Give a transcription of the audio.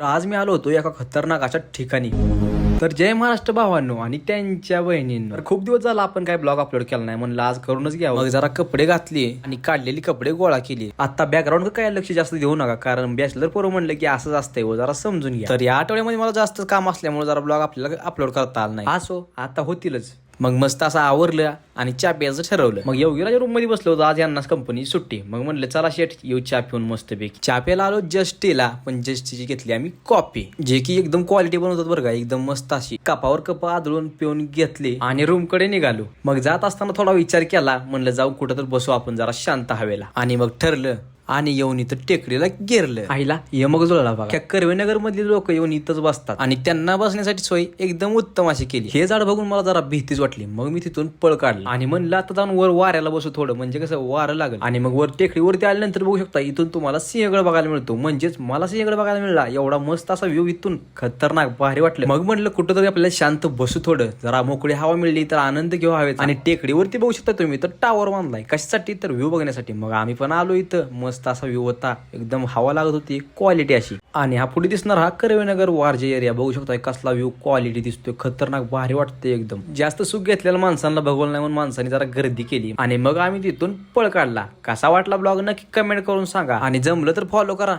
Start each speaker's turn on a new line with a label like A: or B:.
A: तर आज मी आलो होतो एका खतरनाक अशा ठिकाणी. तर जय महाराष्ट्र भावांनो आणि त्यांच्या बहिणींनो. तर खूप दिवस झाला आपण काय ब्लॉग अपलोड केला नाही, म्हणलं आज करूनच घ्यावं. मग जरा कपडे घातले आणि काढलेली कपडे गोळा केली. आता बॅकग्राऊंड काय लक्ष जास्त देऊ नका, कारण बॅचलर पोरं म्हणलं की असंच असतंय व जरा समजून घ्या. तर या आठवड्यामध्ये मला जास्त काम असल्यामुळे जरा ब्लॉग आपल्याला अपलोड करता आला नाही. असो, आता होतीलच. मग मस्त असं आवरलं आणि चहा प्यायचं ठरवलं. मग योगीराज रूम मध्ये बसलो होतो, आज यांनाच कंपनी सुट्टी. मग म्हणलं चला शेट येऊ चहा पिऊन मस्तपैकी. चहा प्यायला आलो जस्टीला, पण जस्टची घेतली आम्ही कॉफी, जे की एकदम क्वालिटी बनवतात बरं का, एकदम मस्त अशी. कपावर कप आदळून पिऊन घेतले आणि रूम कडे निघालो. मग जात असताना थोडा विचार केला, म्हणलं जाऊ कुठं तर बसू आपण जरा शांत हवेला. आणि मग ठरलं आणि येऊन इथं टेकडीला गेरलं. आईला यमक जुळला बघा. कर्वेनगर मधली लोक येऊन इथंच बसतात आणि त्यांना बसण्यासाठी सोय एकदम उत्तम अशी केली. हे झाड बघून मला जरा भीतीच वाटली. मग मी तिथून पळ काढला आणि म्हणलं आता जाऊन वर वाऱ्याला बसू थोडं, म्हणजे कसं वारं लागेल. आणि मग वर टेकडीवरती आल्यानंतर बघू शकता इथून तुम्हाला सिंहगड बघायला मिळतो. म्हणजेच मला सिंहगड बघायला मिळाला. एवढा मस्त असा व्ह्यू इथून खतरनाक भारी वाटलं. मग म्हणलं कुठं तरी आपल्याला शांत बसू, थोडं जरा मोकळी हवा मिळली तर आनंद घेऊ हवेत. आणि टेकडीवरती बघू शकता तुम्ही तर टावर बांधलाय कशासाठी, तर व्ह्यू बघण्यासाठी. मग आम्ही पण आलो इथं. मस्त असा व्ह्यू होता, एकदम हवा लागत होती, क्वालिटी अशी. आणि हा पुढे दिसणार हा कर्वेनगर वारजे एरिया बघू शकता, कसला व्ह्यू क्वालिटी दिसतोय, खतरनाक भारी वाटते एकदम. जास्त सुख घेतलेल्या माणसांना भगवलं नाही म्हणून माणसांनी जरा गर्दी केली. आणि मग आम्ही तिथून पळ काढला. कसा वाटला ब्लॉग नक्की कमेंट करून सांगा आणि जमलं तर फॉलो करा.